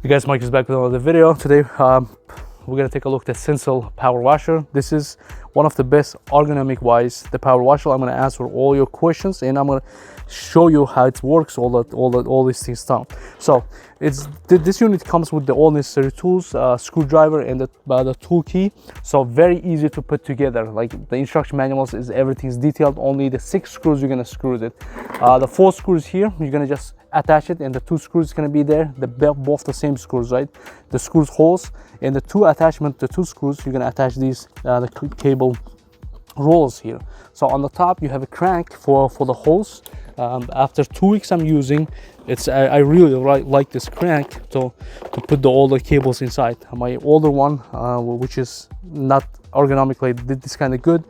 You guys, Mike is back with another video. Today we're gonna take a look at the Sensel power washer. This is one of the best ergonomic wise, the power washer. I'm gonna answer all your questions and I'm gonna show you how it works, all these things down. So this unit comes with all necessary tools, screwdriver and the tool key. So very easy to put together. Like the instruction manuals is everything's detailed. Only the 6 screws you're gonna screw it. The 4 screws here, you're gonna just attach it, and the 2 screws gonna be there, both the same screws, right? The screws holes and the 2 attachment, the 2 screws, you're gonna attach these the cable rolls here. So on the top you have a crank for the hose. After 2 weeks I'm using I really like this crank to put all the cables inside. My older one, which is not ergonomically this kind of good,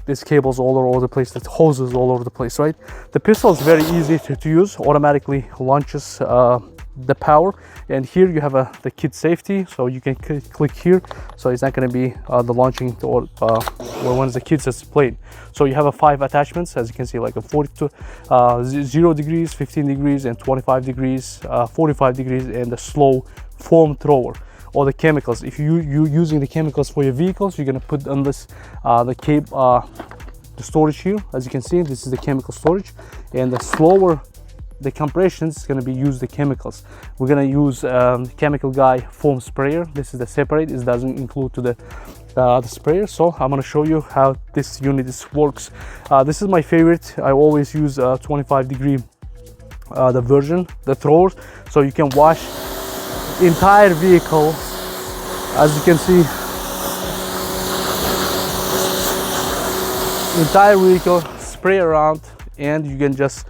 this cable's all over the place, the hoses all over the place, right? The pistol is very easy to use, automatically launches the power, and here you have the kid safety, so you can click here, so it's not going to be the launching or when the kids is playing. So you have 5 attachments, as you can see, like a 42 0 degrees, 15 degrees and 25 degrees, 45 degrees, and the slow foam thrower. Or the chemicals, if you're using the chemicals for your vehicles, you're going to put on this the storage here. As you can see, this is the chemical storage, and the slower the compressions is going to be use the chemicals. We're going to use chemical guy foam sprayer. This is the separate, it doesn't include to the sprayer. So I'm going to show you how this unit works. This is my favorite. I always use 25 degree the version, the throwers, so you can wash entire vehicle. As you can see, entire vehicle, spray around, and you can just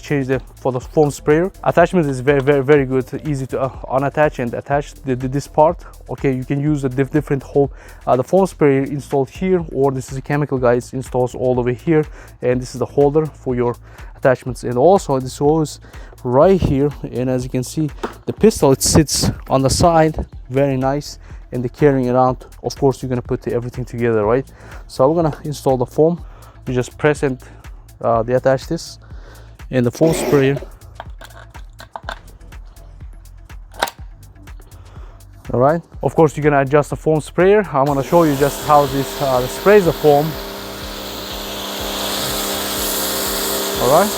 change for the foam sprayer. Attachment is very good, easy to unattach and attach this part. Okay, you can use a different hole. The foam sprayer installed here, or this is a chemical guys installs all over here, and this is the holder for your attachments. And also this goes right here, and as you can see, the pistol, it sits on the side, very nice, and the carrying around, of course you're going to put everything together, right? So we're going to install the foam. You just press and attach this and the foam sprayer. All right, of course you're going to adjust the foam sprayer. I'm going to show you just how this sprays the foam. All right,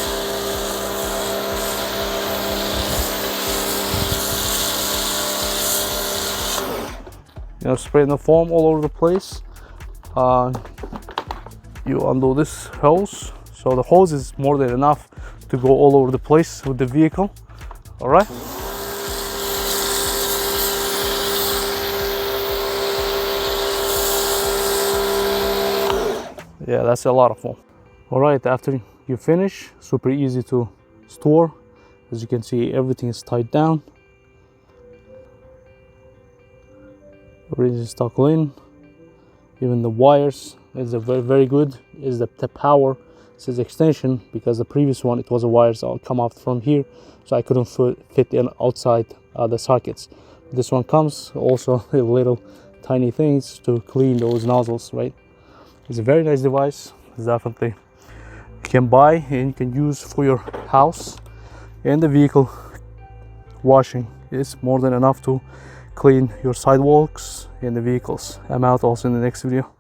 you know, spraying the foam all over the place. You undo this hose, so the hose is more than enough to go all over the place with the vehicle. All right, yeah, that's a lot of foam. All right, after you finish, super easy to store. As you can see, everything is tied down, everything is stuck in. Even the wires is very good. Is the power, this is extension, because the previous one it was a wires all come out from here, so I couldn't fit in outside the sockets. This one comes also a little tiny things to clean those nozzles, right? It's a very nice device. It's definitely you can buy and you can use for your house, and the vehicle washing is more than enough to clean your sidewalks and the vehicles. I'm out also in the next video.